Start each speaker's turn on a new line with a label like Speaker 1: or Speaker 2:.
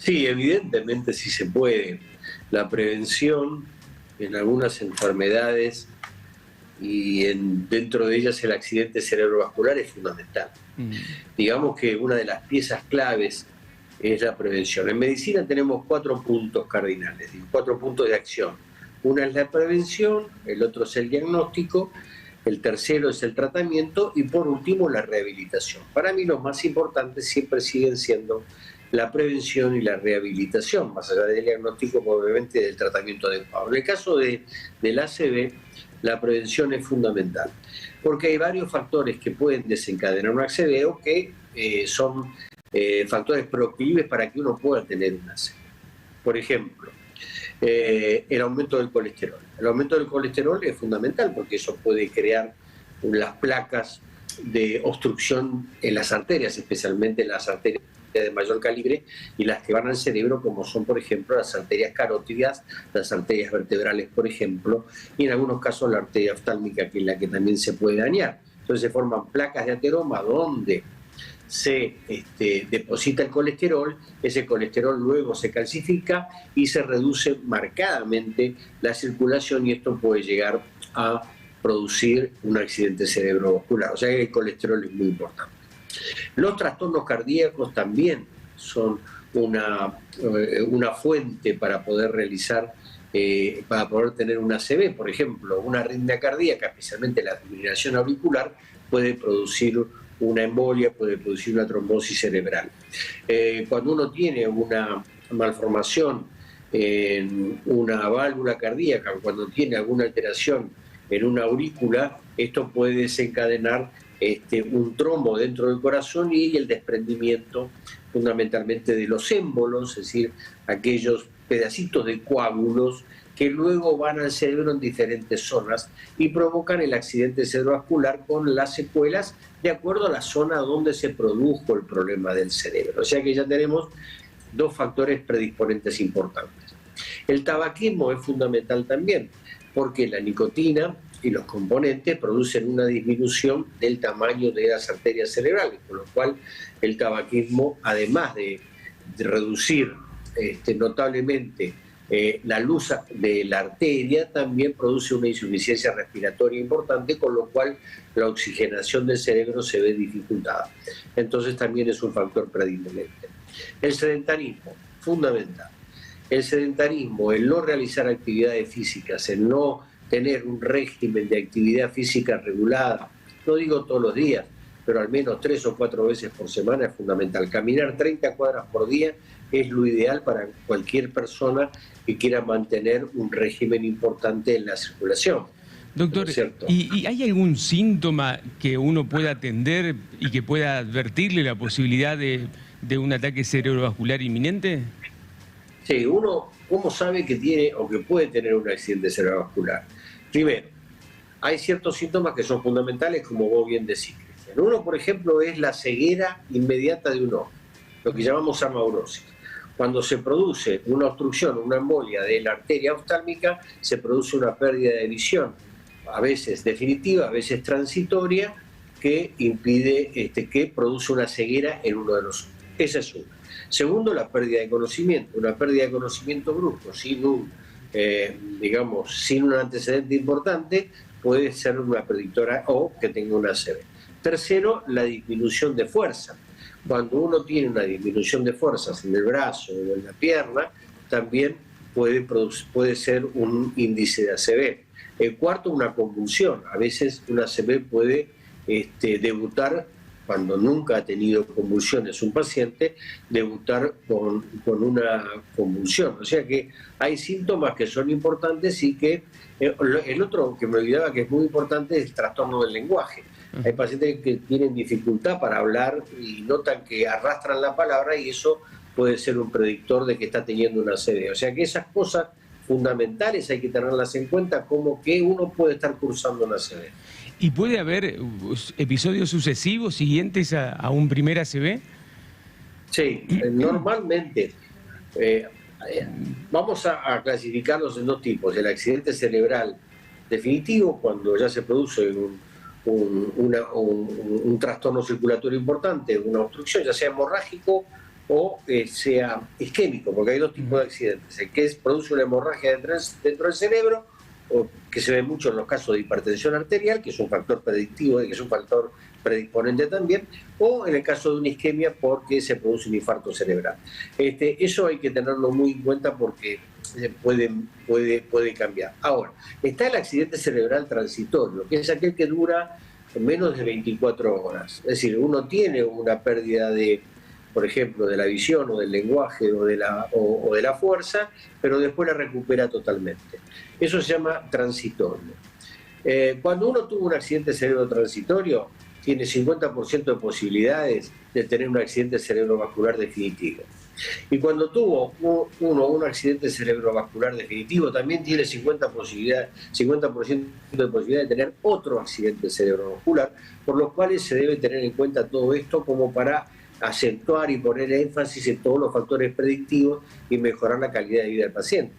Speaker 1: Sí, evidentemente sí se puede. La prevención en algunas enfermedades dentro de ellas el accidente cerebrovascular es fundamental. Digamos que una de las piezas claves es la prevención. En medicina tenemos 4 puntos cardinales, 4 puntos de acción. Una es la prevención, el otro es el diagnóstico, el tercero es el tratamiento y por último la rehabilitación. Para mí los más importantes siempre siguen siendo la prevención y la rehabilitación, más allá del diagnóstico, obviamente del tratamiento adecuado. En el caso del ACV, la prevención es fundamental, porque hay varios factores que pueden desencadenar un ACV o que son factores proclives para que uno pueda tener un ACV. Por ejemplo, el aumento del colesterol. El aumento del colesterol es fundamental porque eso puede crear las placas de obstrucción en las arterias, especialmente en las arterias de mayor calibre y las que van al cerebro, como son, por ejemplo, las arterias carótidas, las arterias vertebrales, por ejemplo, y en algunos casos la arteria oftálmica, que es la que también se puede dañar. Entonces se forman placas de ateroma donde se deposita el colesterol, ese colesterol luego se calcifica y se reduce marcadamente la circulación y esto puede llegar a producir un accidente cerebrovascular. O sea que el colesterol es muy importante. Los trastornos cardíacos también son una fuente para poder realizar, para poder tener una ACV. Por ejemplo, una arritmia cardíaca, especialmente la fibrilación auricular, puede producir una embolia, puede producir una trombosis cerebral. Cuando uno tiene una malformación en una válvula cardíaca, cuando tiene alguna alteración en una aurícula, esto puede desencadenar un trombo dentro del corazón y el desprendimiento fundamentalmente de los émbolos, es decir, aquellos pedacitos de coágulos que luego van al cerebro en diferentes zonas y provocan el accidente cerebrovascular con las secuelas de acuerdo a la zona donde se produjo el problema del cerebro. O sea que ya tenemos 2 factores predisponentes importantes. El tabaquismo es fundamental también, porque la nicotina y los componentes producen una disminución del tamaño de las arterias cerebrales, con lo cual el tabaquismo, además de reducir notablemente la luz de la arteria, también produce una insuficiencia respiratoria importante, con lo cual la oxigenación del cerebro se ve dificultada. Entonces también es un factor predisponente. El sedentarismo, fundamental. El sedentarismo, el no realizar actividades físicas, el no tener un régimen de actividad física regulada, no digo todos los días, pero al menos 3 o 4 veces por semana es fundamental. Caminar 30 cuadras por día es lo ideal para cualquier persona que quiera mantener un régimen importante en la circulación.
Speaker 2: Doctor, ¿y hay algún síntoma que uno pueda atender y que pueda advertirle la posibilidad de un ataque cerebrovascular inminente?
Speaker 1: Sí, uno, ¿cómo sabe que tiene o que puede tener un accidente cerebrovascular? Primero, hay ciertos síntomas que son fundamentales, como vos bien decís, Cristian. Uno, por ejemplo, es la ceguera inmediata de un ojo, lo que llamamos amaurosis. Cuando se produce una obstrucción, una embolia de la arteria oftálmica, se produce una pérdida de visión, a veces definitiva, a veces transitoria, que impide, que produce una ceguera en uno de los ojos. Esa es una. Segundo, la pérdida de conocimiento, una pérdida de conocimiento brusco, sin un antecedente importante, puede ser una predictora o que tenga una ACV. Tercero, la disminución de fuerza. Cuando uno tiene una disminución de fuerzas en el brazo o en la pierna, también puede ser un índice de ACV. El cuarto, una convulsión. A veces una ACV puede debutar, cuando nunca ha tenido convulsiones un paciente, debutar con una convulsión. O sea que hay síntomas que son importantes y que... el otro que me olvidaba que es muy importante es el trastorno del lenguaje. Hay pacientes que tienen dificultad para hablar y notan que arrastran la palabra y eso puede ser un predictor de que está teniendo una ACV. O sea que esas cosas fundamentales hay que tenerlas en cuenta, como que uno puede estar cursando una ACV.
Speaker 2: ¿Y puede haber episodios sucesivos siguientes a un primer ACV?
Speaker 1: Sí, normalmente vamos a clasificarlos en 2 tipos. El accidente cerebral definitivo, cuando ya se produce un trastorno circulatorio importante, una obstrucción, ya sea hemorrágico o sea isquémico, porque hay dos tipos de accidentes: el que produce una hemorragia dentro del cerebro, o que se ve mucho en los casos de hipertensión arterial, que es un factor predictivo, que es un factor predisponente también, o en el caso de una isquemia porque se produce un infarto cerebral. Eso hay que tenerlo muy en cuenta porque puede cambiar. Ahora, está el accidente cerebral transitorio, que es aquel que dura menos de 24 horas. Es decir, uno tiene una pérdida de, por ejemplo, de la visión o del lenguaje o de la fuerza, pero después la recupera totalmente. Eso se llama transitorio. Cuando uno tuvo un accidente cerebro transitorio, tiene 50% de posibilidades de tener un accidente cerebrovascular definitivo. Y cuando tuvo un accidente cerebrovascular definitivo, también tiene 50% de posibilidad de tener otro accidente cerebrovascular, por lo cual se debe tener en cuenta todo esto como para acentuar y poner énfasis en todos los factores predictivos y mejorar la calidad de vida del paciente.